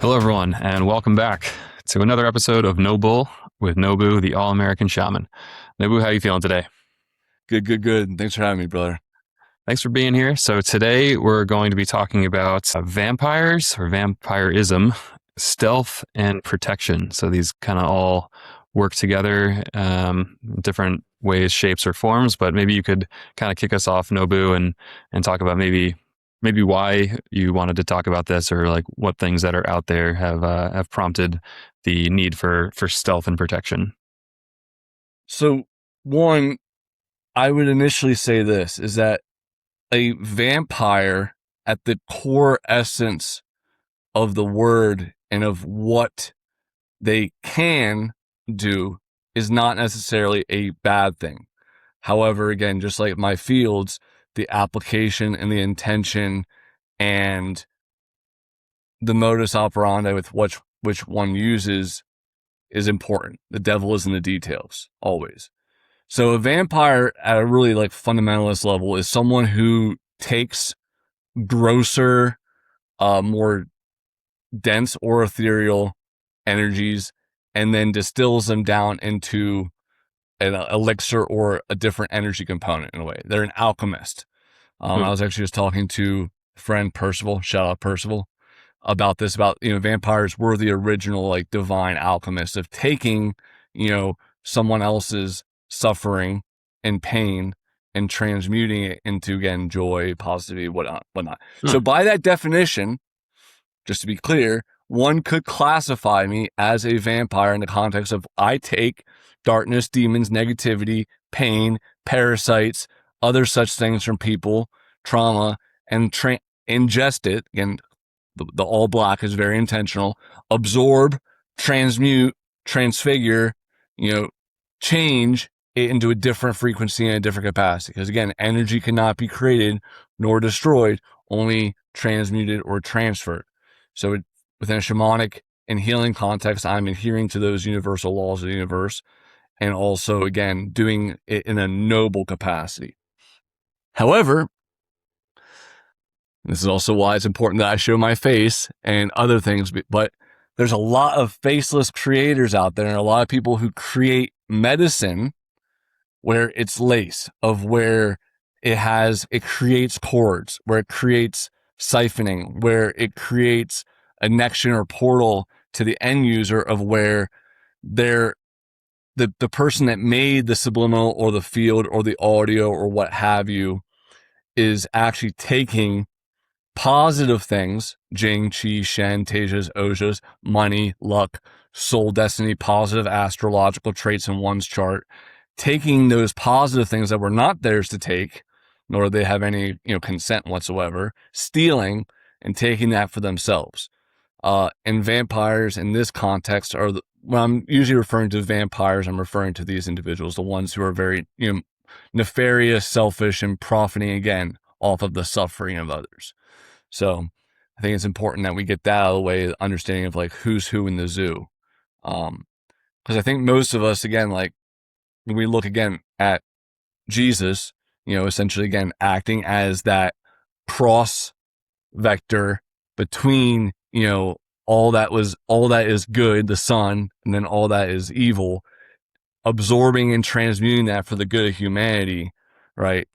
Hello, everyone, and welcome back to another episode of No Bull with Nobu, the All-American Shaman. Nobu, how are you feeling today? Good. Thanks for having me, brother. Thanks for being here. So today we're going to be talking about vampires or vampirism, stealth, and protection. So these kind of all work together, different ways, shapes, or forms. But maybe you could kind of kick us off, Nobu, and talk about maybe why you wanted to talk about this, or like what things that are out there have prompted the need for stealth and protection. So, one, I would initially say this is that a vampire, at the core essence of the word and of what they can do, is not necessarily a bad thing. However, again, just like my fields, the application and the intention and the modus operandi with which one uses is important. The devil is in the details, always. So a vampire at a really fundamentalist level is someone who takes grosser, more dense or ethereal energies and then distills them down into an elixir or a different energy component in a way. They're an alchemist. I was actually just talking to friend Percival, shout out Percival, about this, about, vampires were the original divine alchemists of taking, someone else's suffering and pain and transmuting it into, again, joy, positivity, whatnot. So by that definition, just to be clear, one could classify me as a vampire in the context of I take darkness, demons, negativity, pain, parasites, other such things from people, trauma, and ingest it. Again, the all black is very intentional. Absorb, transmute, transfigure, change it into a different frequency and a different capacity. Because again, energy cannot be created nor destroyed, only transmuted or transferred. So within a shamanic and healing context, I'm adhering to those universal laws of the universe, and also, again, doing it in a noble capacity. However, this is also why it's important that I show my face and other things, but there's a lot of faceless creators out there and a lot of people who create medicine where it's lace, of where it creates chords, where it creates siphoning, where it creates a connection or portal to the end user, of where the person that made the subliminal or the field or the audio or what have you is actually taking positive things, Jing, Qi, Shen, Tejas, Ojas, money, luck, soul destiny, positive astrological traits in one's chart, taking those positive things that were not theirs to take, nor do they have any consent whatsoever, stealing and taking that for themselves. And vampires in this context are, when I'm usually referring to vampires, I'm referring to these individuals, the ones who are very nefarious, selfish, and profiting, again, off of the suffering of others. So I think it's important that we get that out of the way, the understanding of who's who in the zoo. Because I think most of us, again, when we look again at Jesus, essentially, again, acting as that cross vector between, all that is good, the sun, and then all that is evil, absorbing and transmuting that for the good of humanity, right?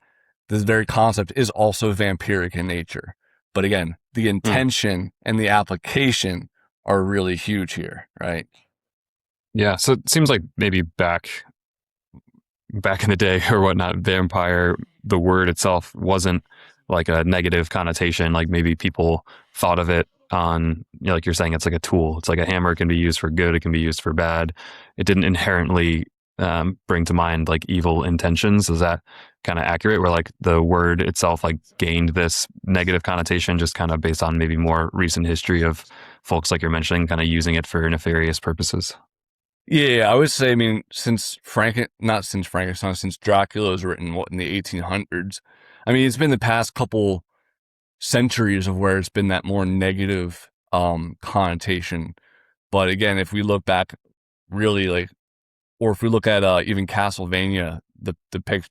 This very concept is also vampiric in nature. But again, the intention and the application are really huge here, right? Yeah, so it seems like maybe back in the day or whatnot, vampire, the word itself wasn't like a negative connotation. Like maybe people thought of it on, like you're saying, it's like a tool. It's like a hammer. It can be used for good. It can be used for bad. It didn't inherently bring to mind evil intentions. Is that kind of accurate, where the word itself gained this negative connotation just kind of based on maybe more recent history of folks like you're mentioning kind of using it for nefarious purposes? Yeah, I would say, since Frankenstein, since Dracula was written, in the 1800s, it's been the past couple centuries of where it's been that more negative connotation. But again, if we look back really or if we look at even Castlevania, the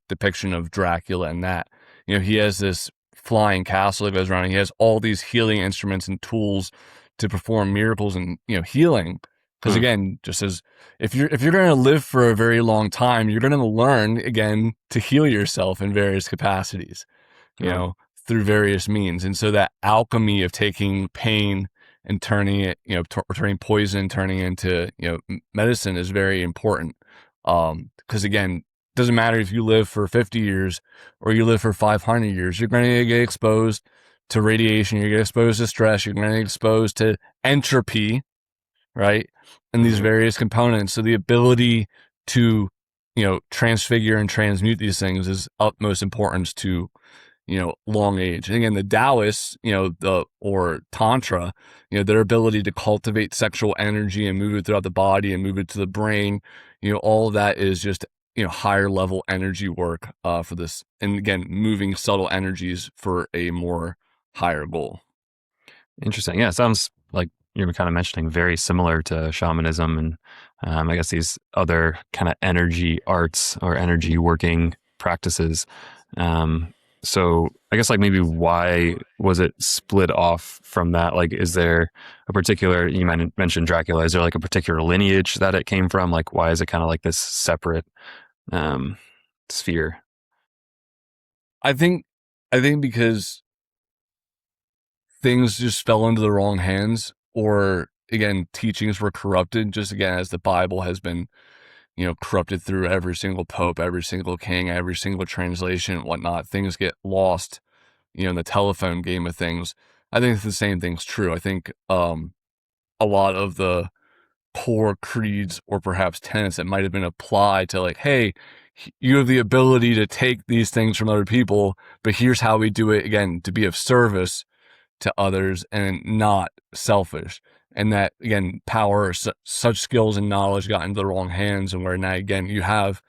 depiction of Dracula and that, he has this flying castle that goes around, and he has all these healing instruments and tools to perform miracles and, healing. Because Hmm. again, just as if you're going to live for a very long time, you're going to learn again to heal yourself in various capacities, you Hmm. know, through various means. And so that alchemy of taking pain and turning it, turning poison, turning into, medicine is very important. Because again, doesn't matter if you live for 50 years or you live for 500 years, you're going to get exposed to radiation, you're going to get exposed to stress, you're going to get exposed to entropy, right? And these Hmm. various components. So the ability to, transfigure and transmute these things is utmost importance to, long age. And again, the Taoists, or Tantra, their ability to cultivate sexual energy and move it throughout the body and move it to the brain, all of that is just, higher level energy work for this. And again, moving subtle energies for a more higher goal. Interesting. Yeah, it sounds like you're kind of mentioning very similar to shamanism and I guess these other kind of energy arts or energy working practices. Um, so I guess like maybe why was it split off from that? Like, is there a particular, you mentioned Dracula, is there like a particular lineage that it came from? Like, why is it kind of like this separate um, sphere? I think, because things just fell into the wrong hands, or again, teachings were corrupted, just again, as the Bible has been, corrupted through every single pope, every single king, every single translation and whatnot. Things get lost, in the telephone game of things. I think the same thing's true. I think a lot of the core creeds or perhaps tenets that might have been applied to, like, hey, you have the ability to take these things from other people, but here's how we do it, again, to be of service to others and not selfish. And that, again, power, such skills and knowledge got into the wrong hands. And where now, again, you have,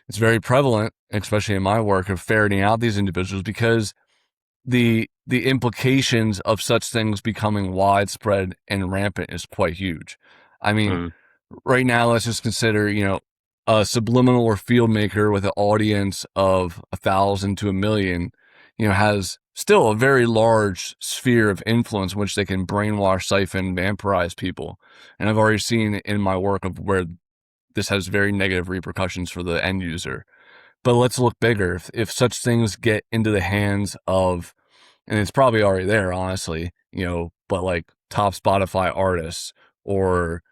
it's very prevalent, especially in my work, of ferreting out these individuals, because the implications of such things becoming widespread and rampant is quite huge. I mean, Mm, right now, let's just consider, a subliminal or field maker with an audience of 1,000 to 1,000,000, has still a very large sphere of influence in which they can brainwash, siphon, vampirize people. And I've already seen in my work of where this has very negative repercussions for the end user. But let's look bigger. If such things get into the hands of, and it's probably already there, honestly, but like top Spotify artists or,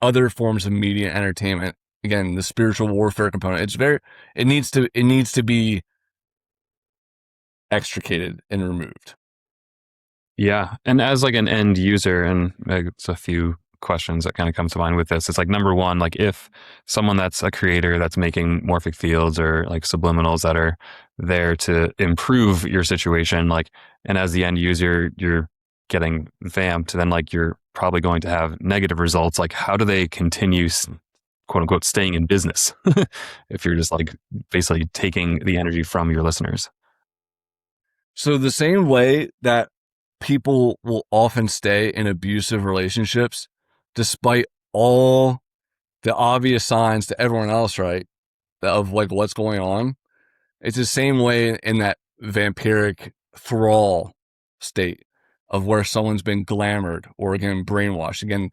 other forms of media entertainment, again, the spiritual warfare component, it needs to be extricated and removed. yeah. And as like an end user, and it's a few questions that kind of come to mind with this. It's like number one, like if someone that's a creator that's making morphic fields or like subliminals that are there to improve your situation, like, and as the end user, you're getting vamped, then like you're probably going to have negative results. Like, how do they continue, quote unquote, staying in business if you're just like basically taking the energy from your listeners? So the same way that people will often stay in abusive relationships, despite all the obvious signs to everyone else, right, of like what's going on, it's the same way in that vampiric thrall state of where someone's been glamored or, again, brainwashed. Again,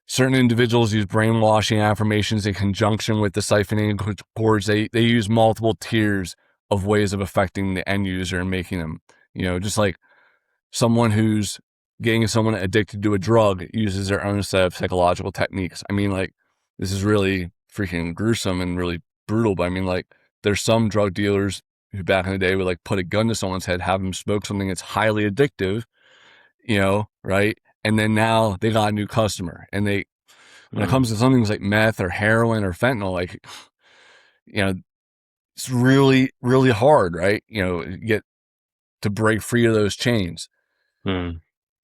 certain individuals use brainwashing affirmations in conjunction with the siphoning cords. They use multiple tiers of ways of affecting the end user and making them, just like someone who's getting someone addicted to a drug uses their own set of psychological techniques. I mean, like, this is really freaking gruesome and really brutal, but I mean, like, there's some drug dealers who back in the day would like put a gun to someone's head, have them smoke something that's highly addictive, right? And then now they got a new customer. And when it Mm, comes to something like meth or heroin or fentanyl, like, you know, it's really, really hard, right? Get to break free of those chains. mm,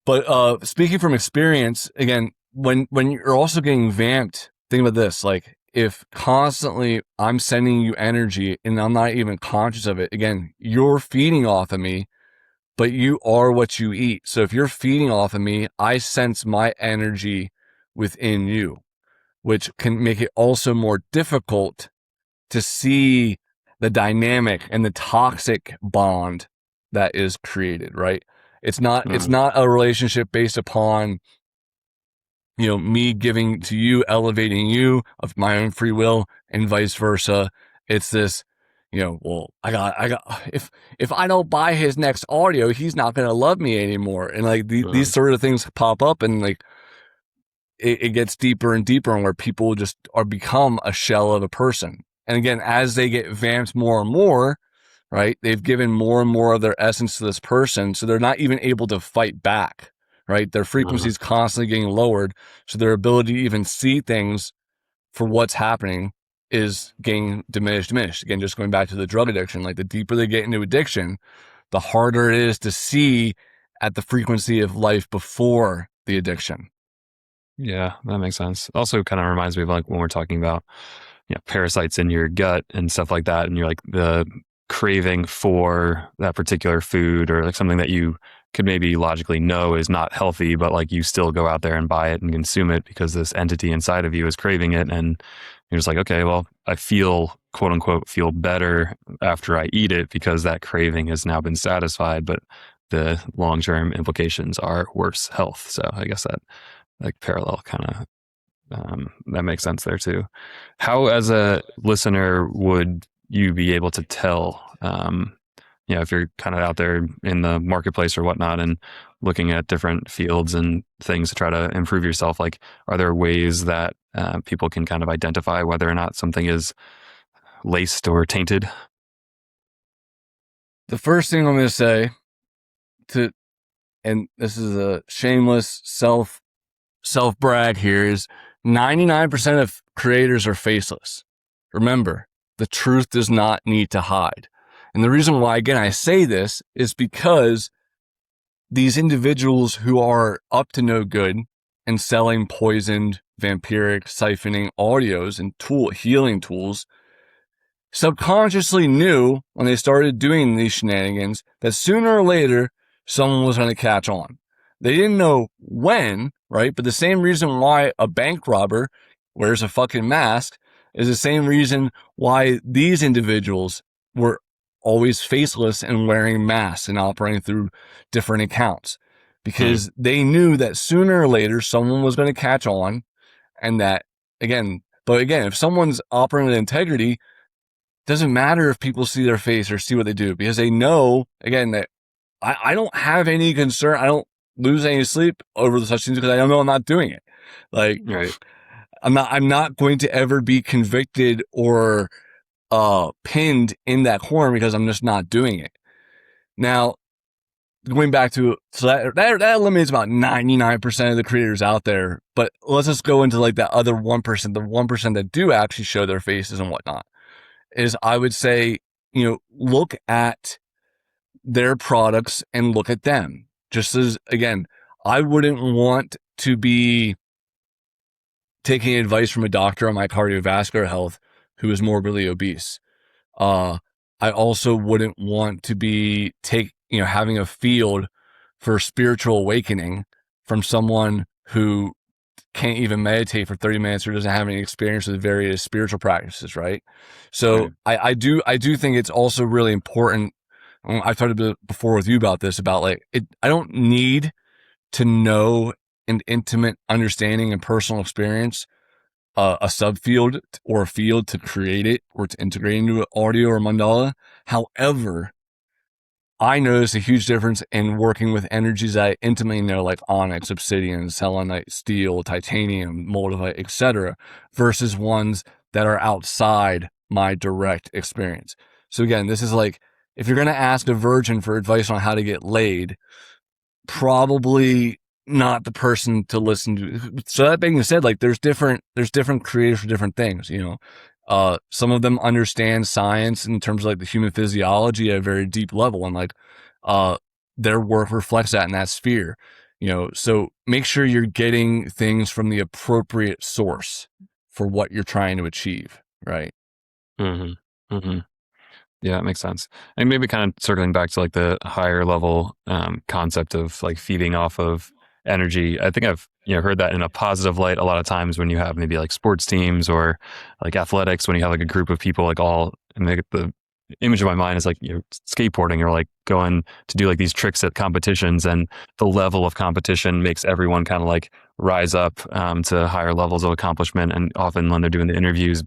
But speaking from experience, again, when you're also getting vamped, think about this: like, if constantly I'm sending you energy and I'm not even conscious of it, again, you're feeding off of me, but you are what you eat. So if you're feeding off of me, I sense my energy within you, which can make it also more difficult to see the dynamic and the toxic bond that is created, right? It's Mm. not a relationship based upon, me giving to you, elevating you of my own free will, and vice versa. It's this, well, if I don't buy his next audio, he's not going to love me anymore. And like these Mm. sort of things pop up, and like it gets deeper and deeper, and where people just are become a shell of a person. And again, as they get vamped more and more, right, they've given more and more of their essence to this person, so they're not even able to fight back, right? Their frequency Mm. is constantly getting lowered, so their ability to even see things for what's happening is getting diminished. Again, just going back to the drug addiction, like the deeper they get into addiction, the harder it is to see at the frequency of life before the addiction. Yeah, that makes sense. Also kind of reminds me of like when we're talking about, parasites in your gut and stuff like that. And you're like the craving for that particular food or like something that you could maybe logically know is not healthy, but like you still go out there and buy it and consume it because this entity inside of you is craving it. And you're just like, okay, well, I feel quote unquote feel better after I eat it because that craving has now been satisfied. But the long term implications are worse health. So I guess that like parallel kind of that makes sense there too. How, as a listener, would you be able to tell, if you're kind of out there in the marketplace or whatnot and looking at different fields and things to try to improve yourself? Like, are there ways that people can kind of identify whether or not something is laced or tainted? The first thing I'm going to say to, and this is a shameless self brag here, is 99% of creators are faceless. Remember, the truth does not need to hide. And the reason why, again, I say this is because these individuals who are up to no good and selling poisoned, vampiric, siphoning audios and healing tools subconsciously knew when they started doing these shenanigans that sooner or later someone was going to catch on. They didn't know when, right? But the same reason why a bank robber wears a fucking mask is the same reason why these individuals were always faceless and wearing masks and operating through different accounts, Mm. because they knew that sooner or later someone was going to catch on. And that, again, if someone's operating with integrity, doesn't matter if people see their face or see what they do, because they know, again, that I don't have any concern. I don't lose any sleep over such things because I know I'm not doing it. Like, Right. I'm not going to ever be convicted or pinned in that corner because I'm just not doing it. Now, going back to, so that eliminates about 99% of the creators out there. But let's just go into like that other 1%, the 1% that do actually show their faces and whatnot. Is, I would say, look at their products and look at them. Just as, again, I wouldn't want to be taking advice from a doctor on my cardiovascular health who is morbidly obese. I also wouldn't want to be having a field for spiritual awakening from someone who can't even meditate for 30 minutes or doesn't have any experience with various spiritual practices, right? So Right. I do think it's also really important. I've talked a bit before with you about this, about like I don't need to know an intimate understanding and personal experience, a subfield or a field to create it or to integrate into an audio or mandala. However, I notice a huge difference in working with energies that I intimately know, like onyx, obsidian, selenite, steel, titanium, moldavite, etc., versus ones that are outside my direct experience. So again, this is like, if you're going to ask a virgin for advice on how to get laid, probably not the person to listen to. So that being said, like there's different creators for different things, some of them understand science in terms of like the human physiology at a very deep level, and like their work reflects that in that sphere. So make sure you're getting things from the appropriate source for what you're trying to achieve, right? Mm-hmm. Mm-hmm. Yeah, it makes sense. And maybe kind of circling back to like the higher level concept of like feeding off of energy. I think I've heard that in a positive light a lot of times when you have maybe like sports teams or like athletics, when you have like a group of people like all and image in my mind is like you're skateboarding or like going to do like these tricks at competitions, and the level of competition makes everyone kind of like rise up to higher levels of accomplishment. And often when they're doing the interviews,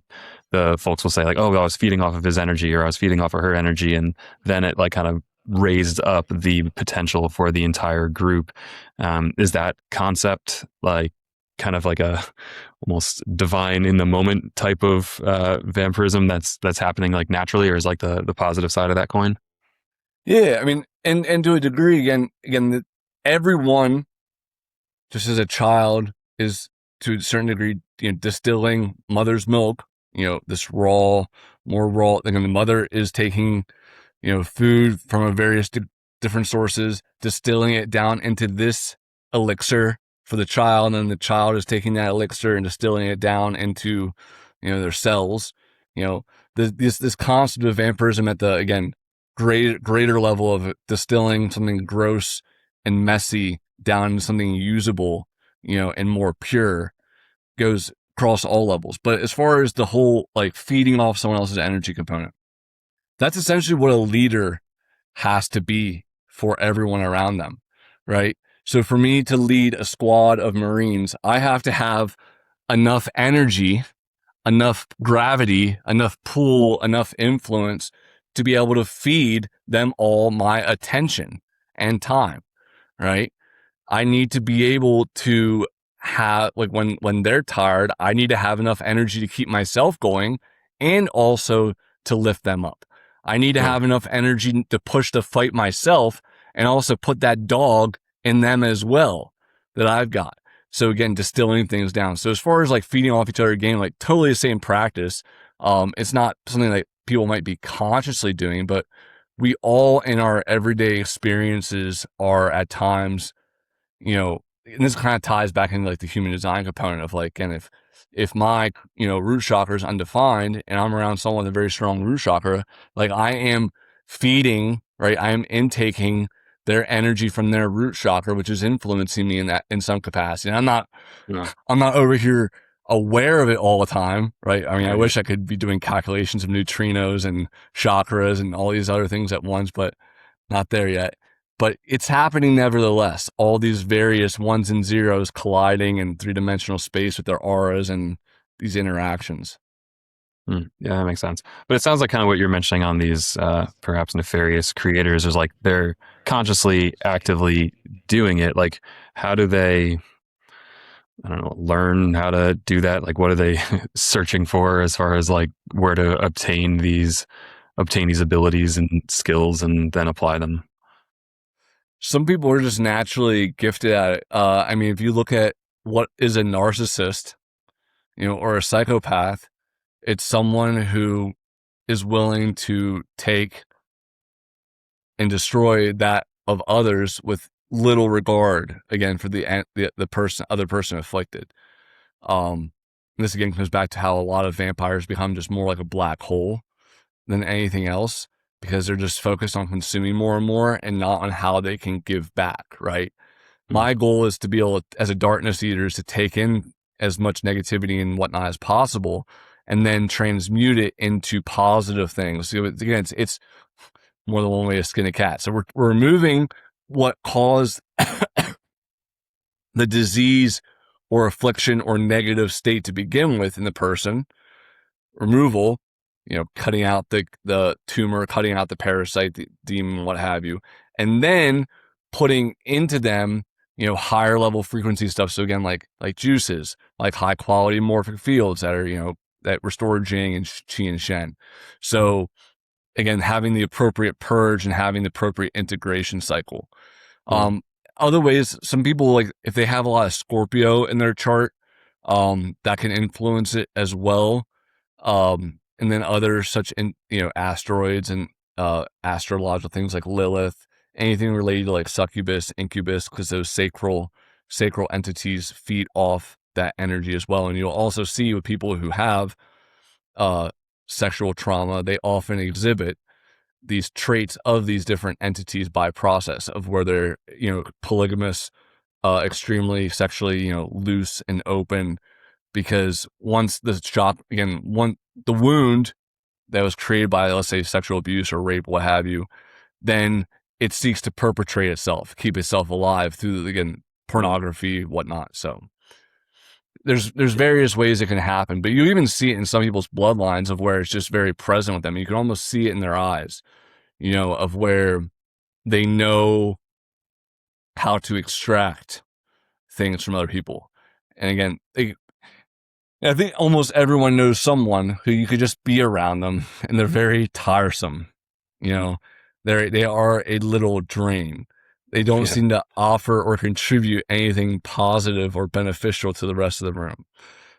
the folks will say like, "Oh, I was feeding off of his energy, or I was feeding off of her energy," and then it like kind of raised up the potential for the entire group. Is that concept like kind of like a almost divine in the moment type of vampirism that's happening like naturally, or is like the positive side of that coin? Yeah, I mean, and to a degree, everyone, just as a child, is to a certain degree, distilling mother's milk. This raw, more raw. Like when the mother is taking, food from a various different sources, distilling it down into this elixir for the child, and then the child is taking that elixir and distilling it down into, their cells. You know, this concept of vampirism at the again greater level of distilling something gross and messy down into something usable, and more pure, goes across all levels. But as far as the whole like feeding off someone else's energy component, that's essentially what a leader has to be for everyone around them, right? So for me to lead a squad of Marines, I have to have enough energy, enough gravity, enough pull, enough influence to be able to feed them all my attention and time, right? I need to be able to have like when they're tired, I need to have enough energy to keep myself going and also to lift them up. I need to Right. have enough energy to push the fight myself and also put that dog in them as well that I've got. So again, distilling things down. So as far as like feeding off each other again, like totally the same practice. It's not something that people might be consciously doing, but we all in our everyday experiences are at times, and this kind of ties back into like the human design component of like, and if my, root chakra is undefined and I'm around someone with a very strong root chakra, like I am feeding, right? I am intaking their energy from their root chakra, which is influencing me in that in some capacity. And Yeah. I'm not over here aware of it all the time, right? I mean, I Right. wish I could be doing calculations of neutrinos and chakras and all these other things at once, but not there yet. But it's happening nevertheless. All these various ones and zeros colliding in three-dimensional space with their auras and these interactions. Yeah, that makes sense. But it sounds like kind of what you're mentioning on these perhaps nefarious creators is like they're consciously, actively doing it. Like, how do they, I don't know, learn how to do that? Like, what are they searching for as far as like where to obtain these abilities and skills and then apply them? Some people are just naturally gifted at it. I mean, if you look at what is a narcissist, or a psychopath, it's someone who is willing to take and destroy that of others with little regard, again, for the person, other person afflicted. This again comes back to how a lot of vampires become just more like a black hole than anything else, because they're just focused on consuming more and more and not on how they can give back, right? Mm. My goal is to be able to, as a darkness eater, is to take in as much negativity and whatnot as possible and then transmute it into positive things. So again, it's more than one way to skin a cat. So we're removing what caused the disease or affliction or negative state to begin with in the person. Removal, cutting out the tumor, cutting out the parasite, the demon, what have you, and then putting into them, higher level frequency stuff. So again, like juices, like high quality morphic fields that are, that restore Jing and Qi and Shen. So again, having the appropriate purge and having the appropriate integration cycle. Yeah. Um, Other ways, some people, like if they have a lot of Scorpio in their chart, that can influence it as well. And then other such asteroids and astrological things like Lilith, anything related to like succubus, incubus, because those sacral entities feed off that energy as well. And you'll also see with people who have uh, sexual trauma, they often exhibit these traits of these different entities by process of where they're, polygamous, extremely sexually, loose and open, because once the shock, again, the wound that was created by, let's say, sexual abuse or rape, what have you, then it seeks to perpetrate itself, keep itself alive through, again, pornography, whatnot. So there's various ways it can happen, but you even see it in some people's bloodlines of where it's just very present with them. You can almost see it in their eyes, of where they know how to extract things from other people. And again, I think almost everyone knows someone who you could just be around them and they're very tiresome. They are a little drain. They don't Yeah. seem to offer or contribute anything positive or beneficial to the rest of the room.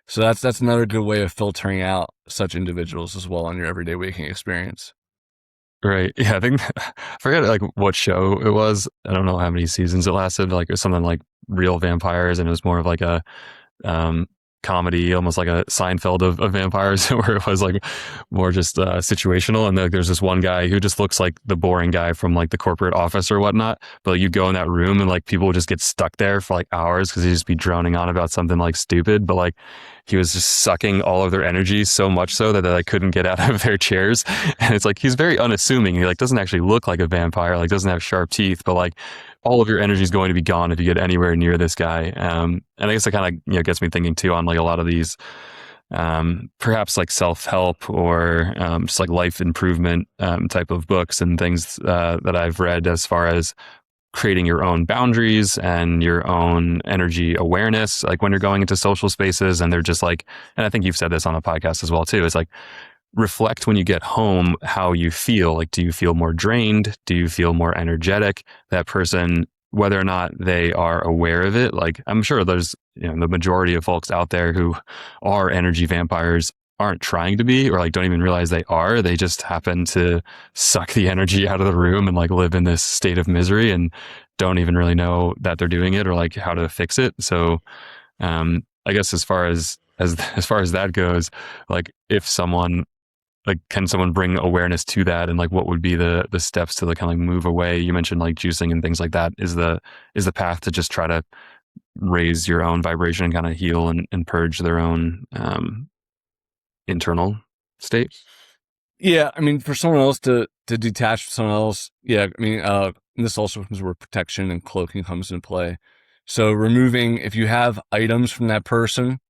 So that's another good way of filtering out such individuals as well in your everyday waking experience. Right. Yeah. I think I forget like what show it was. I don't know how many seasons it lasted. Like it was something like Real Vampires, and it was more of like a um, comedy, almost like a Seinfeld of vampires, where it was like more just situational. And there's this one guy who just looks like the boring guy from like the corporate office or whatnot. But like, you go in that room and like people would just get stuck there for like hours because he'd just be droning on about something like stupid. But like he was just sucking all of their energy so much so that they like couldn't get out of their chairs. And it's like he's very unassuming. He like doesn't actually look like a vampire, like doesn't have sharp teeth, but like all of your energy is going to be gone if you get anywhere near this guy. And I guess it kind of gets me thinking too on like a lot of these perhaps like self-help or just like life improvement type of books and things that I've read as far as creating your own boundaries and your own energy awareness, like when you're going into social spaces. And they're just like, and I think you've said this on the podcast as well too, it's like, reflect when you get home how you feel. Like, do you feel more drained? Do you feel more energetic? That person, whether or not they are aware of it, like I'm sure there's, the majority of folks out there who are energy vampires aren't trying to be, or like don't even realize they are. They just happen to suck the energy out of the room and like live in this state of misery and don't even really know that they're doing it or like how to fix it. So I guess as far as that goes, like if someone like, can someone bring awareness to that, and like what would be the steps to like kind of like move away? You mentioned like juicing and things like that. Is the path to just try to raise your own vibration and kind of heal and purge their own internal state? Yeah, I mean, for someone else to detach from someone else, yeah, I mean, this also comes where protection and cloaking comes into play. So removing, if you have items from that person,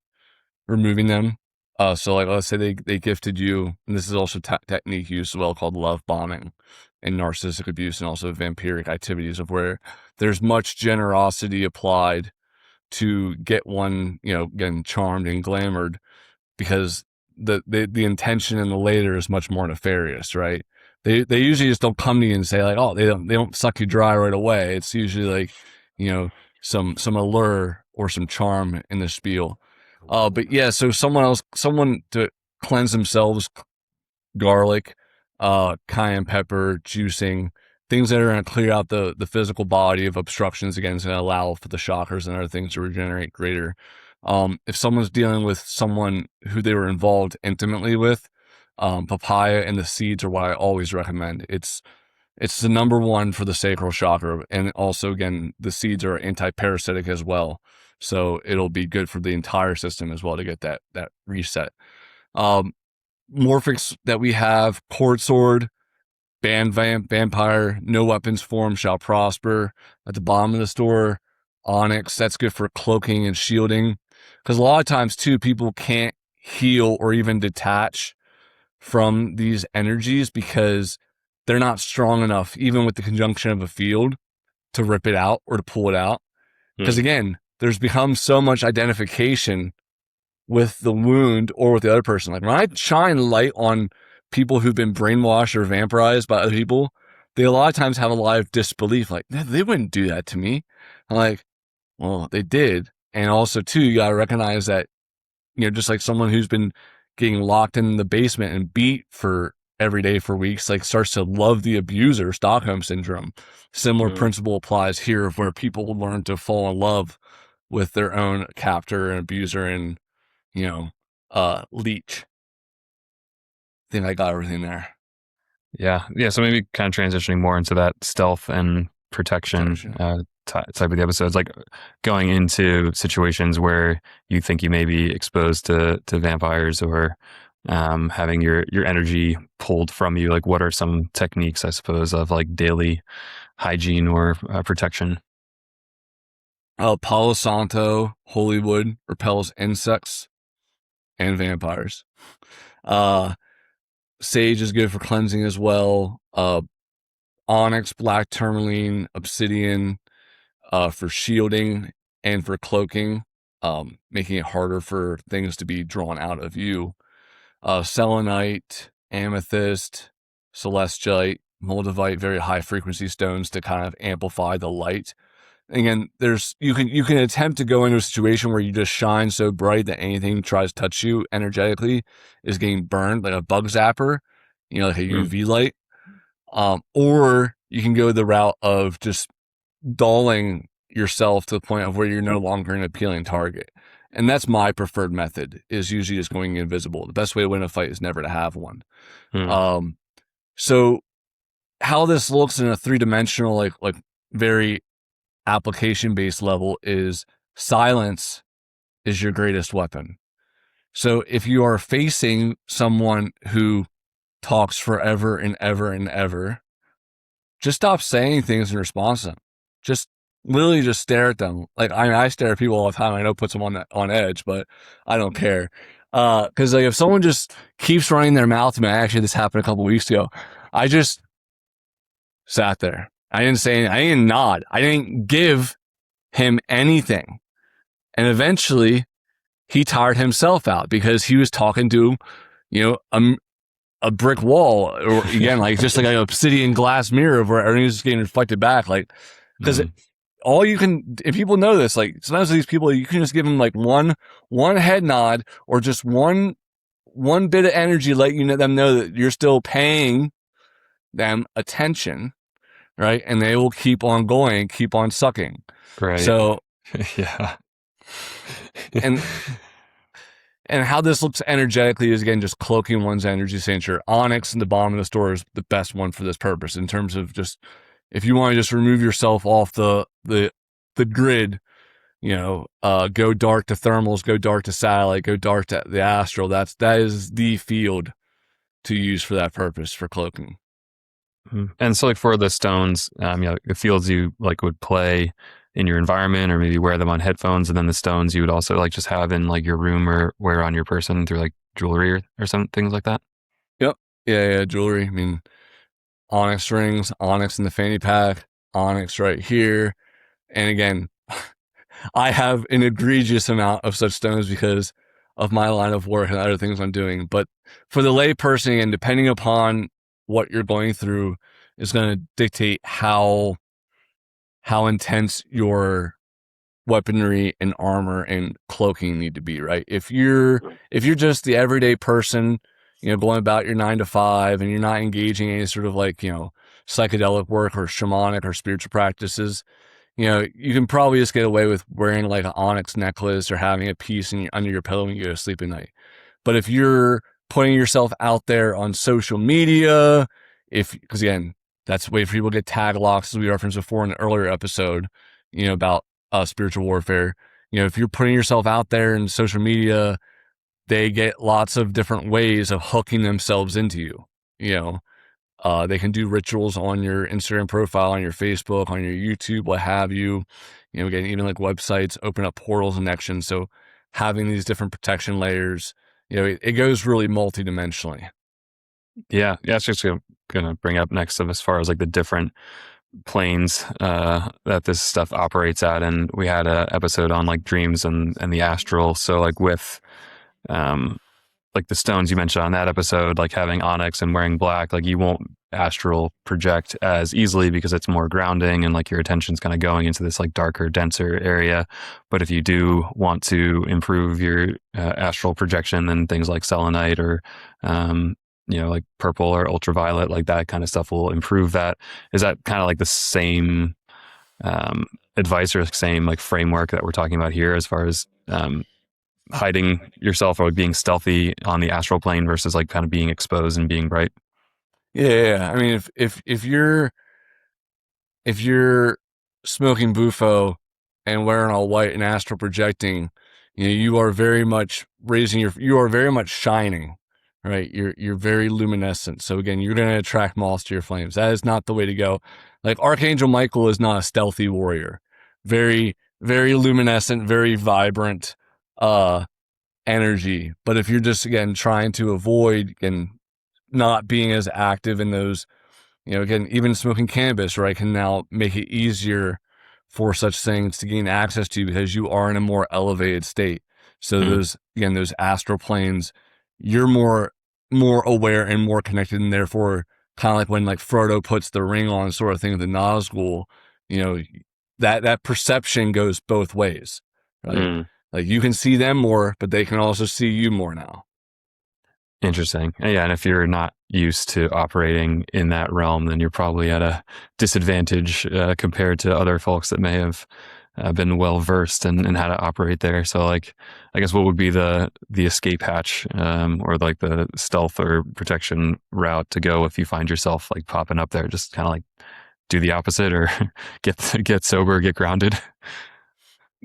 removing them. So like, let's say they gifted you, and this is also technique used as well, called love bombing and narcissistic abuse, and also vampiric activities of where there's much generosity applied to get one, getting charmed and glamored, because the intention in the later is much more nefarious, right? They usually just don't come to you and say like, oh, they don't suck you dry right away. It's usually like, some allure or some charm in the spiel. But yeah, so someone to cleanse themselves, garlic, cayenne pepper, juicing, things that are going to clear out the physical body of obstructions. Again, it's going to allow for the chakras and other things to regenerate greater. If someone's dealing with someone who they were involved intimately with, papaya and the seeds are what I always recommend. It's the number one for the sacral chakra, and also again the seeds are anti-parasitic as well, so it'll be good for the entire system as well to get that reset. Um, Morphics that we have: cord sword, vampire, no weapons form shall prosper. At the bottom of the store, onyx, that's good for cloaking and shielding, because a lot of times too people can't heal or even detach from these energies because they're not strong enough, even with the conjunction of a field, to rip it out or to pull it out. Because Hmm. again, there's become so much identification with the wound or with the other person. Like when I shine light on people who've been brainwashed or vampirized by other people, they a lot of times have a lot of disbelief. Like, they wouldn't do that to me. I'm like, well, they did. And also, too, you got to recognize that, just like someone who's been getting locked in the basement and beat for every day for weeks, like starts to love the abuser, Stockholm syndrome. Similar Hmm. principle applies here of where people learn to fall in love with their own captor and abuser and, leech. I think I got everything there. Yeah, yeah. So maybe kind of transitioning more into that stealth and protection Protection. type of the episodes, like going into situations where you think you may be exposed to vampires or having your energy pulled from you? Like, what are some techniques, I suppose, of like daily hygiene or protection? Palo Santo, holy wood, repels insects and vampires. Uh, Sage is good for cleansing as well. Onyx, black tourmaline, obsidian, for shielding and for cloaking, making it harder for things to be drawn out of you. Selenite, amethyst, celestite, moldavite, very high frequency stones to kind of amplify the light. Again, you can attempt to go into a situation where you just shine so bright that anything tries to touch you energetically is getting burned, like a bug zapper, like a Mm. UV light. Or you can go the route of just dulling yourself to the point of where you're no longer an appealing target. And that's my preferred method, is usually just going invisible. The best way to win a fight is never to have one. Mm. Um, so how this looks in a three-dimensional, like very application-based level, is silence is your greatest weapon. So if you are facing someone who talks forever and ever and ever, just stop saying things in response to them. Just literally just stare at them. Like, I stare at people all the time. I know it puts them on edge, but I don't care. Cause like if someone just keeps running their mouth to me, actually this happened a couple weeks ago. I just sat there. I didn't say anything. I didn't nod. I didn't give him anything. And eventually he tired himself out because he was talking to, you know, a brick wall, or again, like just like an obsidian glass mirror where everything's just getting reflected back. Like, because Mm. all you can, if people know this, like sometimes these people, you can just give them like one head nod or just one bit of energy, let them know that you're still paying them attention, right? And they will keep on going, keep on sucking. Right. So, Yeah. and how this looks energetically is, again, just cloaking one's energy signature. Onyx in the bottom of the store is the best one for this purpose, in terms of just, if you want to just remove yourself off the grid, go dark to thermals, go dark to satellite, go dark to the astral. That is the field to use for that purpose, for cloaking. Mhm. And so, like for the stones, the fields you like would play in your environment, or maybe wear them on headphones, and then the stones you would also like just have in like your room or wear on your person through like jewelry or some things like that. Yep. Yeah, jewelry. I mean, onyx rings, onyx in the fanny pack, onyx right here. And again, I have an egregious amount of such stones because of my line of work and other things I'm doing. But for the lay person, and depending upon what you're going through, is going to dictate how intense your weaponry and armor and cloaking need to be, right? If you're just the everyday person, going about your 9 to 5, and you're not engaging any sort of like, psychedelic work or shamanic or spiritual practices, you can probably just get away with wearing like an onyx necklace or having a piece under your pillow when you go to sleep at night. But if you're putting yourself out there on social media, because again, that's the way for people to get tag locks, as we referenced before in an earlier episode, about spiritual warfare. If you're putting yourself out there in social media, they get lots of different ways of hooking themselves into you. They can do rituals on your Instagram profile, on your Facebook, on your YouTube, what have you. Again, even like websites open up portals and connections. So having these different protection layers, it goes really multidimensionally. Yeah, yeah. It's just gonna bring up next of as far as like the different planes that this stuff operates at, and we had a episode on like dreams and the astral. So like with um like the stones you mentioned on that episode, like having onyx and wearing black, like you won't astral project as easily because it's more grounding and like your attention's kind of going into this like darker, denser area. But if you do want to improve your astral projection, then things like selenite or, like purple or ultraviolet, like that kind of stuff will improve that. Is that kind of like the same um, advice or same like framework that we're talking about here as far as hiding yourself or being stealthy on the astral plane versus like kind of being exposed and being bright? Yeah. I mean, if you're smoking bufo and wearing all white and astral projecting, you are very much you are very much shining. right? You're very luminescent. So again, you're going to attract moths to your flames. That is not the way to go. Like Archangel Michael is not a stealthy warrior. Very, very luminescent, very vibrant energy. But if you're just again trying to avoid and not being as active in those, again, even smoking cannabis, right, can now make it easier for such things to gain access to because you are in a more elevated state. So Mm, those astral planes, you're more aware and more connected, and therefore kind of like when like Frodo puts the ring on sort of thing of the Nazgul, you know, that perception goes both ways, right? mm. Like you can see them more, but they can also see you more now. Interesting. Yeah, and if you're not used to operating in that realm, then you're probably at a disadvantage compared to other folks that may have been well versed in how to operate there. So, like, I guess what would be the escape hatch, or like the stealth or protection route to go if you find yourself like popping up there? Just kind of like do the opposite, or get sober, get grounded.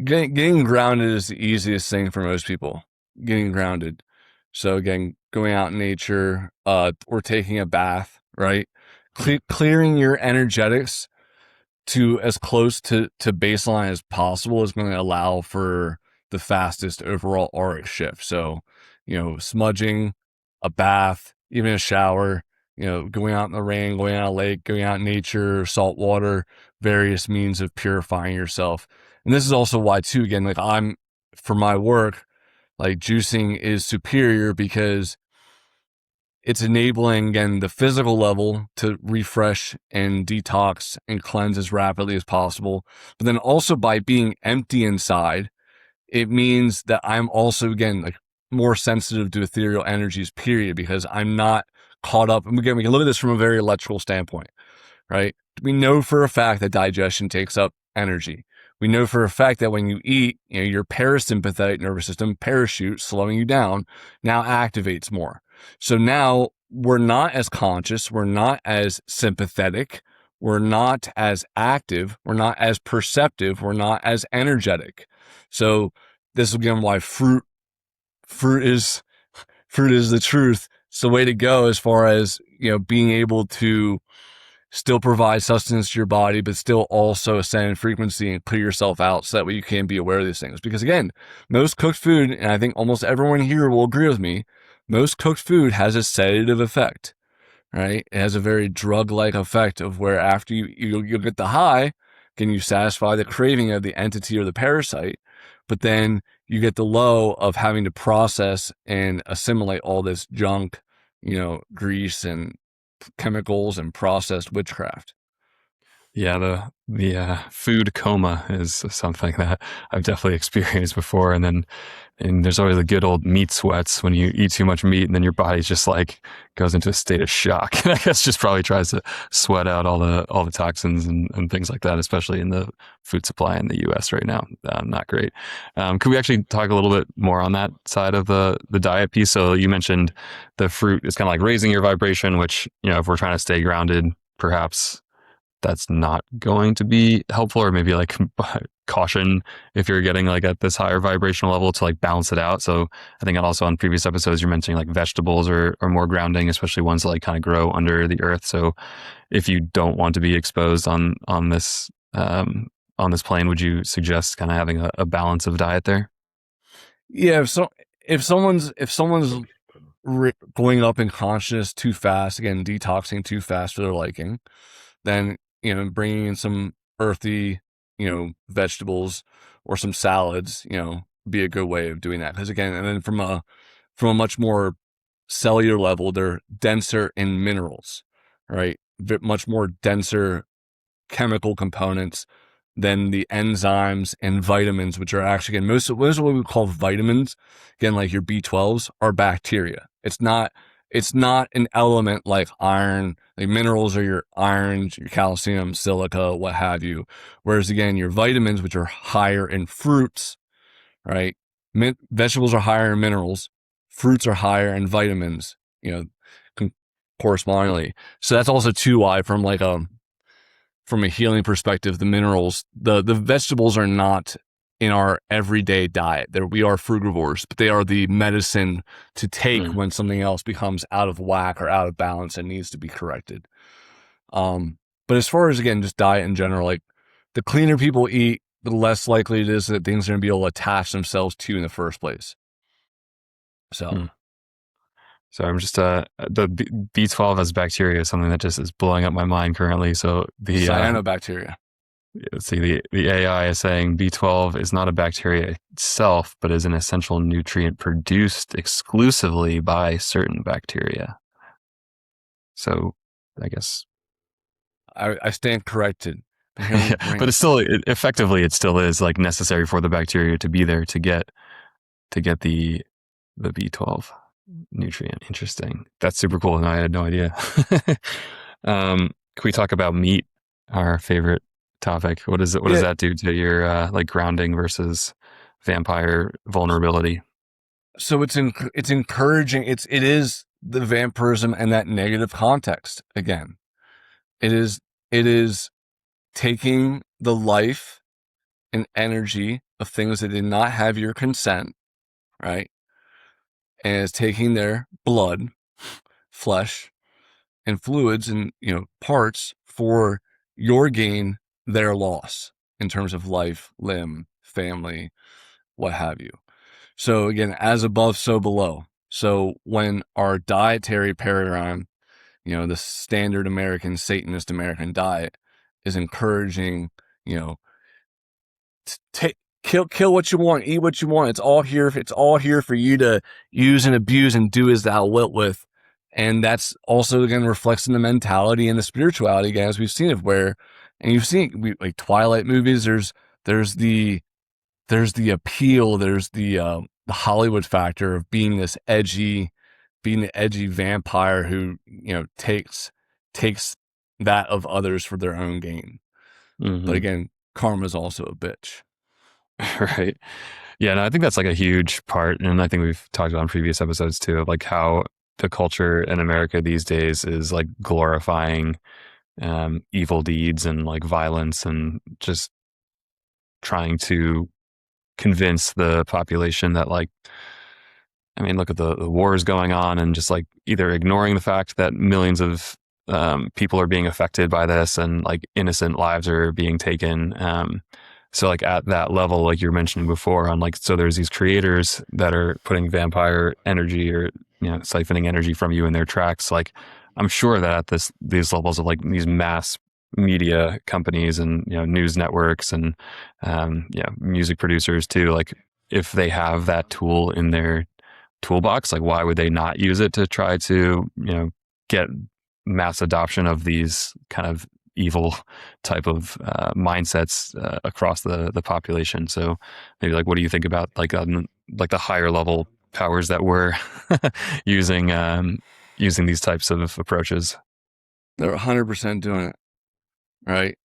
Getting grounded is the easiest thing for most people. Getting grounded. So again, going out in nature, or taking a bath, right? Clearing your energetics to as close to baseline as possible is going to allow for the fastest overall auric shift. So, smudging, a bath, even a shower, going out in the rain, going out in a lake, going out in nature, salt water, various means of purifying yourself. And this is also why too, again, like for my work, like juicing is superior because it's enabling, again, the physical level to refresh and detox and cleanse as rapidly as possible. But then also by being empty inside, it means that I'm also, again, like more sensitive to ethereal energies, period, because I'm not caught up. And again, we can look at this from a very electrical standpoint, right? We know for a fact that digestion takes up energy. We know for a fact that when you eat, your parasympathetic nervous system parachute, slowing you down, now activates more. So now we're not as conscious, we're not as sympathetic, we're not as active, we're not as perceptive, we're not as energetic. So this is again why fruit is fruit is the truth. It's the way to go as far as being able to still provide sustenance to your body, but still also ascend in frequency and clear yourself out so that way you can be aware of these things. Because again, most cooked food, and I think almost everyone here will agree with me, most cooked food has a sedative effect, right? It has a very drug-like effect of where after you'll get the high, can you satisfy the craving of the entity or the parasite, but then you get the low of having to process and assimilate all this junk, grease and chemicals and processed witchcraft. Yeah, the food coma is something that I've definitely experienced before, and there's always the good old meat sweats when you eat too much meat, and then your body just like goes into a state of shock. And I guess just probably tries to sweat out all the toxins and things like that, especially in the food supply in the U.S. right now. Not great. Could we actually talk a little bit more on that side of the diet piece? So you mentioned the fruit is kind of like raising your vibration, which if we're trying to stay grounded, perhaps that's not going to be helpful, or maybe like caution if you're getting like at this higher vibrational level to like balance it out. So I think also on previous episodes you're mentioning like vegetables are more grounding, especially ones that like kind of grow under the earth. So if you don't want to be exposed on this plane, would you suggest kind of having a balance of diet there? Yeah, if someone's going up in consciousness too fast, again, detoxing too fast for their liking, then bringing in some earthy vegetables or some salads be a good way of doing that. Because again, and then from a much more cellular level, they're denser in minerals, right? Much more denser chemical components than the enzymes and vitamins, which are actually, again, most of what we call vitamins, again, like your B12s, are bacteria. It's not an element like iron. Like minerals are your iron, your calcium, silica, what have you. Whereas again, your vitamins, which are higher in fruits, right? Vegetables are higher in minerals, fruits are higher in vitamins, correspondingly. So that's also too why from a healing perspective, the minerals, the vegetables are not in our everyday diet. We are frugivores, but they are the medicine to take Mm. when something else becomes out of whack or out of balance and needs to be corrected. But as far as, again, just diet in general, like, the cleaner people eat, the less likely it is that things are going to be able to attach themselves to you in the first place. So, Mm. So I'm just the B12 as bacteria is something that just is blowing up my mind currently. So the cyanobacteria. let's see, the AI is saying B12 is not a bacteria itself, but is an essential nutrient produced exclusively by certain bacteria. So I guess, I stand corrected. Been hearing your yeah, but brain. it's still effectively it still is like necessary for the bacteria to be there to get the B12 nutrient. Interesting. That's super cool, and I had no idea. Can we talk about meat, our favorite topic? What is it? What does Yeah. that do to your like grounding versus vampire vulnerability? So it's encouraging. It is the vampirism and that negative context again. It is taking the life and energy of things that did not have your consent, right? And it's taking their blood, flesh, and fluids and, parts for your gain, their loss in terms of life, limb, family, what have you. So again, as above, so below. So when our dietary paradigm, the standard American Satanist American diet is encouraging, you know, take kill what you want, eat what you want. It's all here. It's all here for you to use and abuse and do as thou wilt with. And that's also, again, reflects in the mentality and the spirituality, again, as we've seen it, where, and you've seen, like Twilight movies. There's the appeal. There's the Hollywood factor of being the edgy vampire who, takes that of others for their own gain. But Hmm. again, karma's also a bitch. Right. Yeah, no, I think that's like a huge part, and I think we've talked about in previous episodes too, of like how the culture in America these days is like glorifying evil deeds and like violence and just trying to convince the population that like, I mean, look at the wars going on and just like either ignoring the fact that millions of people are being affected by this and like innocent lives are being taken. So like at that level, like you were mentioning before, on like, so there's these creators that are putting vampire energy or, siphoning energy from you in their tracks. Like I'm sure that at these levels of like these mass media companies and, news networks and, music producers too, like if they have that tool in their toolbox, like why would they not use it to try to, get mass adoption of these kind of evil type of mindsets across the population? So maybe like, what do you think about like the higher level powers that were using using these types of approaches? They're 100% doing it, right?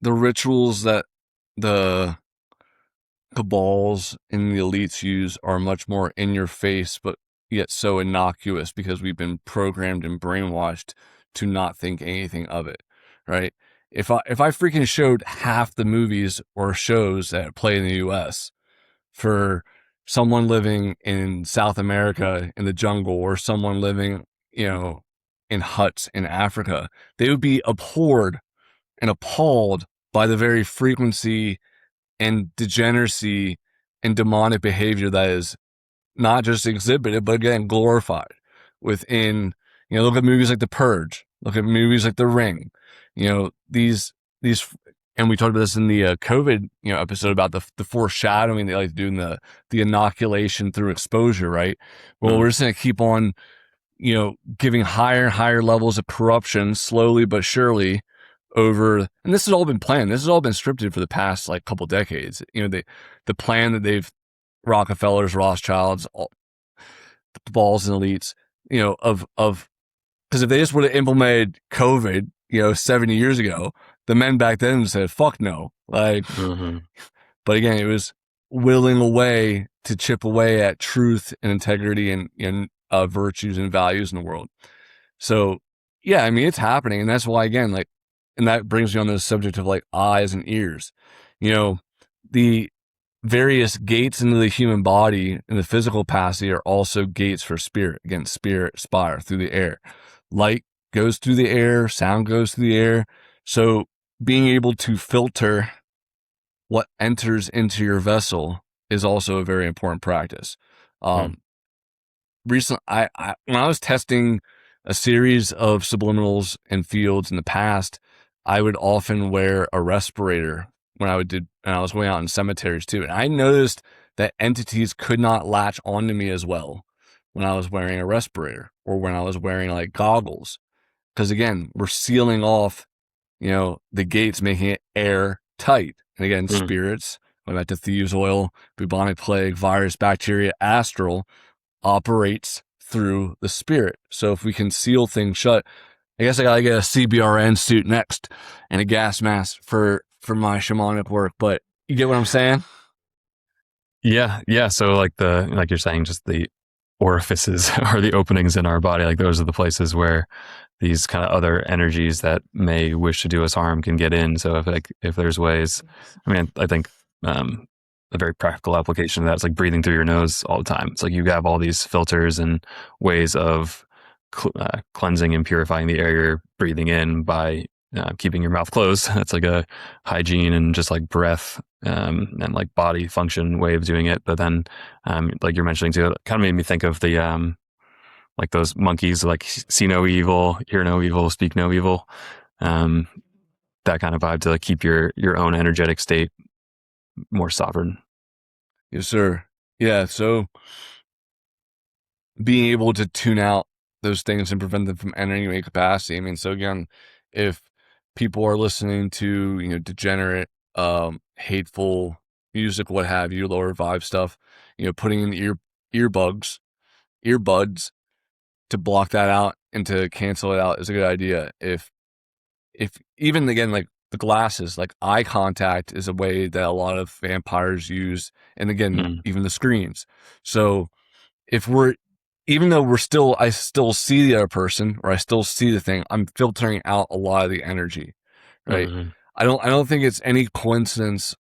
The rituals that the cabals and the elites use are much more in your face, but yet so innocuous because we've been programmed and brainwashed to not think anything of it, right? If I freaking showed half the movies or shows that play in the US for someone living in South America in the jungle or someone living, in huts in Africa, they would be abhorred and appalled by the very frequency and degeneracy and demonic behavior that is not just exhibited, but again, glorified within, look at movies like The Purge, look at movies like The Ring, these, and we talked about this in the COVID, episode about the foreshadowing they like to do in the inoculation through exposure, right? Well, Mm. we're just going to keep on, giving higher and higher levels of corruption slowly but surely over, and this has all been planned. This has all been scripted for the past like couple decades. The plan that they've Rockefellers, Rothschilds, all, the balls and elites, of because if they just would have implemented COVID, 70 years ago, the men back then said, "Fuck no." Like, Hmm. but again, it was willing away to chip away at truth and integrity and virtues and values in the world. So, yeah, I mean, it's happening. And that's why, again, like, and that brings me on to the subject of like eyes and ears. The various gates into the human body in the physical capacity are also gates for spirit. Again, spirit spire through the air. Light goes through the air, sound goes through the air. So being able to filter what enters into your vessel is also a very important practice. Mm. Recently, when I was testing a series of subliminals and fields in the past, I would often wear a respirator and I was going out in cemeteries too. And I noticed that entities could not latch onto me as well when I was wearing a respirator or when I was wearing like goggles. Because again, we're sealing off, the gates, making it air tight. And again, Mm. spirits, going back to thieves' oil, bubonic plague, virus, bacteria, astral, operates through the spirit. So if we can seal things shut, I guess I gotta get a CBRN suit next and a gas mask for my shamanic work. But you get what I'm saying? Yeah, yeah. So like you're saying, just the orifices are the openings in our body. Like those are the places where these kind of other energies that may wish to do us harm can get in. So if there's ways, I mean, I think a very practical application of that is like breathing through your nose all the time. It's like you have all these filters and ways of cleansing and purifying the air you're breathing in by keeping your mouth closed. That's like a hygiene and just like breath and like body function way of doing it. But then, like you're mentioning too, it kind of made me think of the like those monkeys, like see no evil, hear no evil, speak no evil. Um, that kind of vibe to like keep your own energetic state more sovereign. Yes, sir. Yeah. So being able to tune out those things and prevent them from entering your capacity. I mean, so again, if people are listening to, degenerate, hateful music, what have you, lower vibe stuff, putting in earbuds to block that out and to cancel it out is a good idea. If even again, like the glasses, like eye contact is a way that a lot of vampires use. And again, Mm. even the screens. So if even though I still see the other person or I still see the thing, I'm filtering out a lot of the energy, right? Mm-hmm. I don't think it's any coincidence,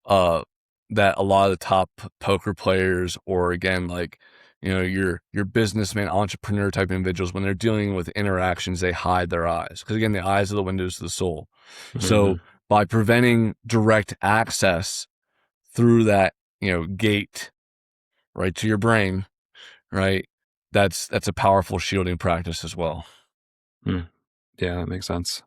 that a lot of the top poker players or again, like, your businessman, entrepreneur type individuals, when they're dealing with interactions, they hide their eyes. Cause again, the eyes are the windows to the soul. Mm-hmm. So by preventing direct access through that, gate right to your brain, right? That's a powerful shielding practice as well. Mm. Yeah, that makes sense.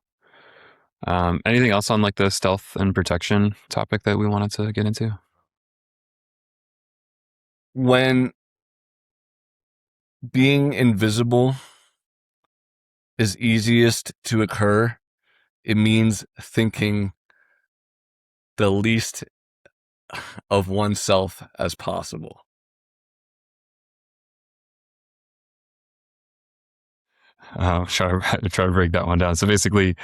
Anything else on like the stealth and protection topic that we wanted to get into? When being invisible is easiest to occur, it means thinking the least of oneself as possible. Try to break that one down. So basically,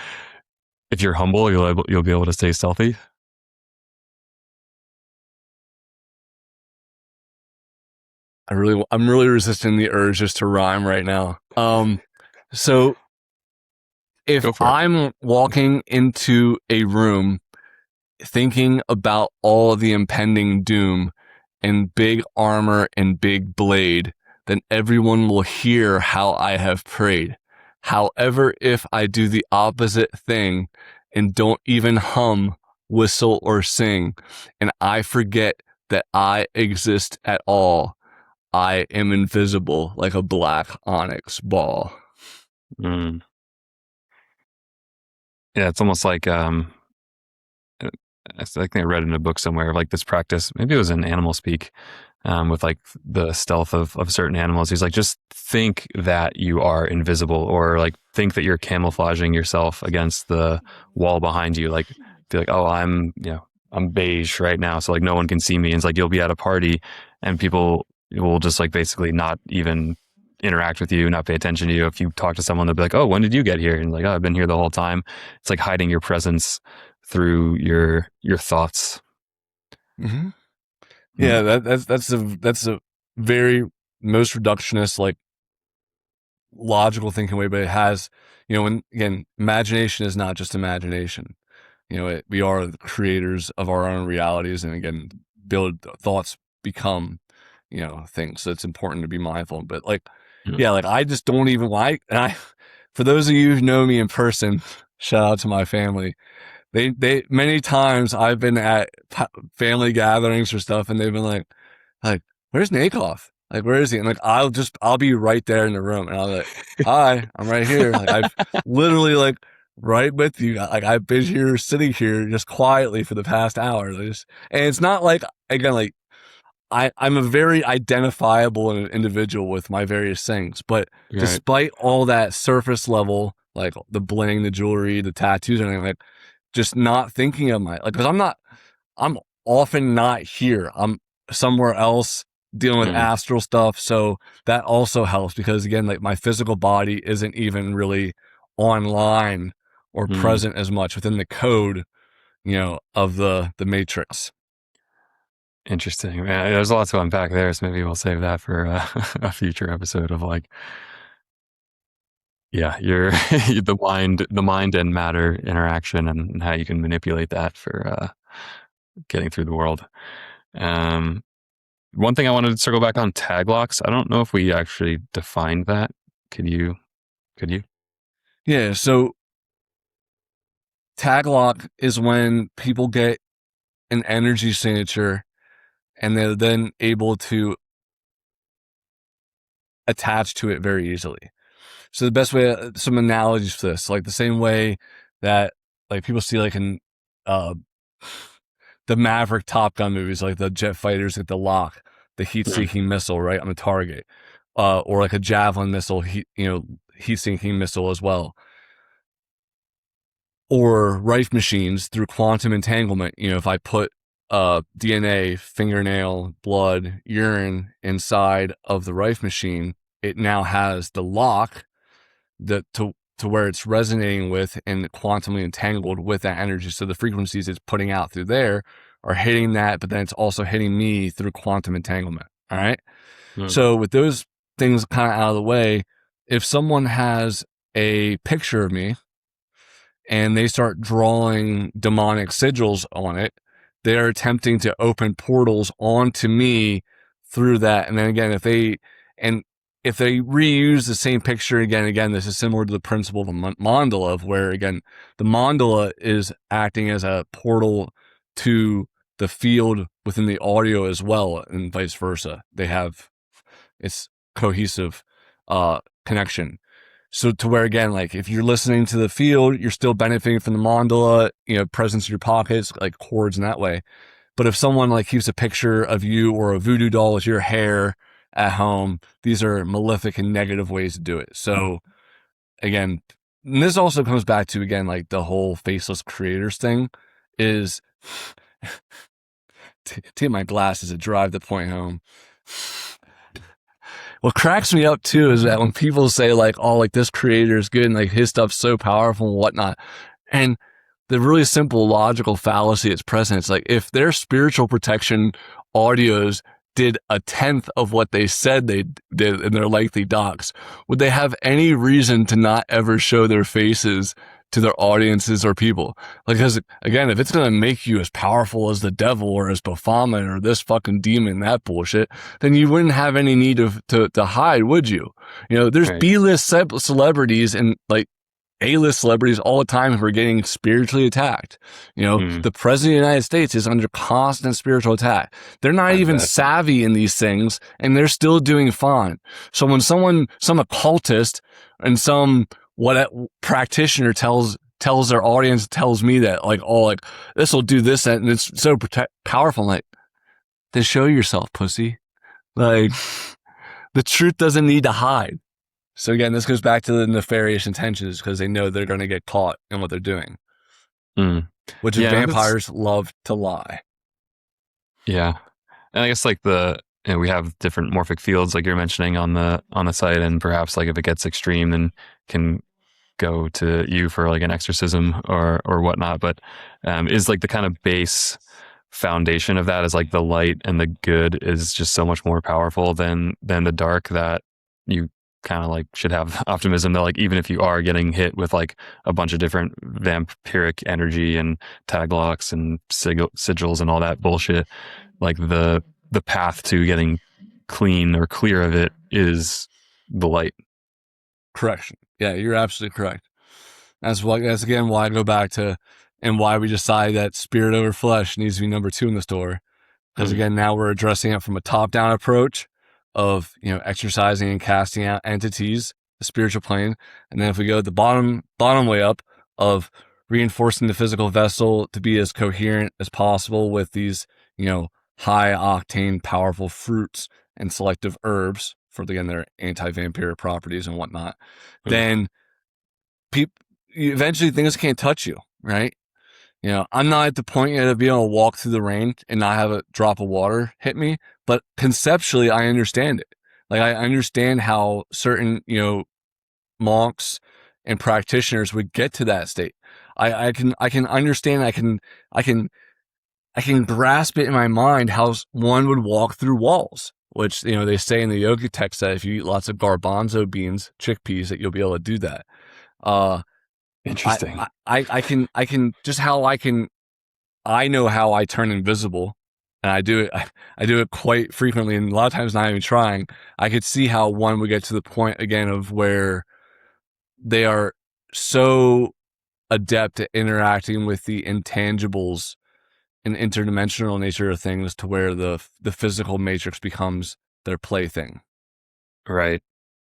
if you're humble, you'll be able to stay stealthy. I'm really resisting the urge just to rhyme right now. So if Go for it. I'm walking into a room thinking about all of the impending doom and big armor and big blade, then everyone will hear how I have prayed. However, if I do the opposite thing and don't even hum, whistle, or sing, and I forget that I exist at all, I am invisible like a black onyx ball. Mm. Yeah, it's almost like I think I read in a book somewhere like this practice. Maybe it was in Animal Speak, with like the stealth of certain animals. He's like, just think that you are invisible, or like think that you're camouflaging yourself against the wall behind you. Like, be like, oh, I'm beige right now, so like no one can see me. And it's like you'll be at a party, and people will just like basically not even interact with you, not pay attention to you. If you talk to someone, they'll be like, oh, when did you get here? And like, oh, I've been here the whole time. It's like hiding your presence through your thoughts. Mm-hmm. Mm. Yeah, that's a very most reductionist, like logical thinking way, but it has, when again, imagination is not just imagination. We are the creators of our own realities, and again, build thoughts become, things. So it's important to be mindful. But like, Mm. yeah, like I just don't even like, and for those of you who know me in person, shout out to my family. They many times I've been at family gatherings or stuff, and they've been like, where's Nakoff? Like, where is he? And like, I'll be right there in the room, and I'll be like, hi, I'm right here. Like, I've literally like right with you. Like, I've been here, sitting here, just quietly for the past hour. And it's not like, again, like I'm a very identifiable individual with my various things, but Right. despite all that surface level, like the bling, the jewelry, the tattoos, and everything, like just not thinking of because I'm often not here. I'm somewhere else dealing with Mm. astral stuff. So that also helps because again, like my physical body isn't even really online or Mm. present as much within the code, of the matrix. Interesting. Man, there's a lot to unpack there, so maybe we'll save that for a future episode of like, yeah, your the mind and matter interaction and how you can manipulate that for getting through the world. Um, One thing I wanted to circle back on tag locks. I don't know if we actually defined that. Could you? Could you? Yeah. So tag lock is when people get an energy signature and they're then able to attach to it very easily. So the best way, some analogies for this, like the same way that like people see like in uh, the Maverick Top Gun movies, like the jet fighters get the lock, the Mm. heat-seeking missile, right, on the target, or like a javelin missile, heat-seeking missile as well, or rife machines through quantum entanglement. If I put DNA, fingernail, blood, urine inside of the rife machine, it now has the lock that to where it's resonating with and quantumly entangled with that energy. So the frequencies it's putting out through there are hitting that, but then it's also hitting me through quantum entanglement. All right. Mm. So with those things kind of out of the way, if someone has a picture of me and they start drawing demonic sigils on it, they're attempting to open portals onto me through that. And then again, if they reuse the same picture again, this is similar to the principle of a mandala, of where again, the mandala is acting as a portal to the field within the audio as well, and vice versa. They have it's cohesive connection. So to where again, like if you're listening to the field, you're still benefiting from the mandala, presence in your pockets, like chords in that way. But if someone like keeps a picture of you or a voodoo doll with your hair at home, these are malefic and negative ways to do it. So again, and this also comes back to again, like the whole faceless creators thing is take my glasses to drive the point home. What cracks me up too is that when people say like, oh, like this creator is good and like his stuff's so powerful and whatnot. And the really simple logical fallacy that's present, it's like if their spiritual protection audios did a tenth of what they said they did in their likely docs, would they have any reason to not ever show their faces to their audiences or people? Like, because again, if it's going to make you as powerful as the devil or as Baphomet or this fucking demon, that bullshit, then you wouldn't have any need to hide, would you? There's Right. B-list celebrities and like A-list celebrities all the time who are getting spiritually attacked. Mm. The president of the United States is under constant spiritual attack. They're not I even bet. savvy in these things, and they're still doing fine. So when some occultist and some practitioner tells their audience, tells me that like, oh, like this will do this and it's so powerful, I'm like, then show yourself, pussy. Like the truth doesn't need to hide. So again, this goes back to the nefarious intentions because they know they're going to get caught in what they're doing, Mm. which is Yeah, vampires love to lie. yeah, and I guess like we have different morphic fields like you're mentioning on the site, and perhaps like if it gets extreme, then can go to you for like an exorcism or whatnot. But is like the kind of base foundation of that is like the light and the good is just so much more powerful than the dark, that you kind of like should have optimism that like even if you are getting hit with like a bunch of different vampiric energy and tag locks and sigils and all that bullshit, like the path to getting clean or clear of it is the light. Correction. Yeah, you're absolutely correct. That's again why I go back to and why we decide that spirit over flesh needs to be number 2 in the store. Because Mm. again, now we're addressing it from a top-down approach of exercising and casting out entities, the spiritual plane, and then if we go the bottom way up of reinforcing the physical vessel to be as coherent as possible with these high octane, powerful fruits and selective herbs for again their anti-vampiric properties and whatnot, Mm. then people eventually things can't touch you, right? I'm not at the point yet of being able to walk through the rain and not have a drop of water hit me, but conceptually, I understand it. Like, I understand how certain, monks and practitioners would get to that state. I can understand, I can, I can grasp it in my mind how one would walk through walls, which, they say in the yoga text that if you eat lots of garbanzo beans, chickpeas, that you'll be able to do that. Uh, Interesting. I can just how I know how I turn invisible, and I do it. I do it quite frequently, and a lot of times not even trying. I could see how one would get to the point again of where they are so adept at interacting with the intangibles and interdimensional nature of things to where the physical matrix becomes their plaything. Right.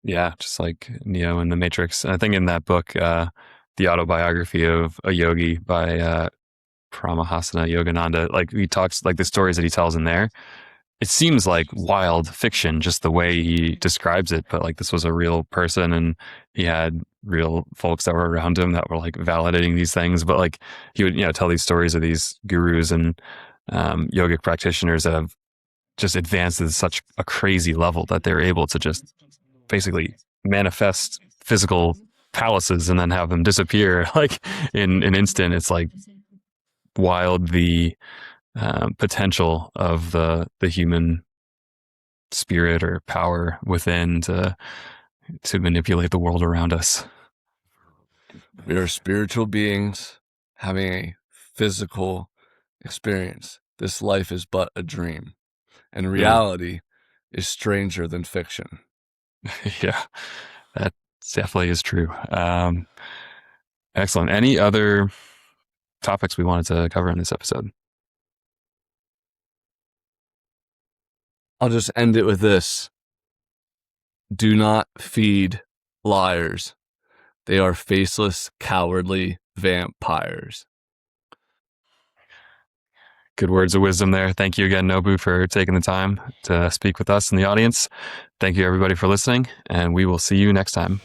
Yeah, just like Neo in the Matrix. I think in that book, the autobiography of a yogi by Paramahasana Yogananda, like he talks like the stories that he tells in there. It seems like wild fiction, just the way he describes it. But like this was a real person, and he had real folks that were around him that were like validating these things. But like he would, tell these stories of these gurus and yogic practitioners that have just advanced to such a crazy level that they're able to just basically manifest physical palaces and then have them disappear like in an instant. It's like wild the potential of the human spirit or power within to manipulate the world around us. We are spiritual beings having a physical experience. This life is but a dream, and Mm. reality is stranger than fiction. Yeah, that definitely is true. Excellent. Any other topics we wanted to cover in this episode? I'll just end it with this. Do not feed liars. They are faceless, cowardly vampires. Good words of wisdom there. Thank you again, Nobu, for taking the time to speak with us in the audience. Thank you, everybody, for listening, and we will see you next time.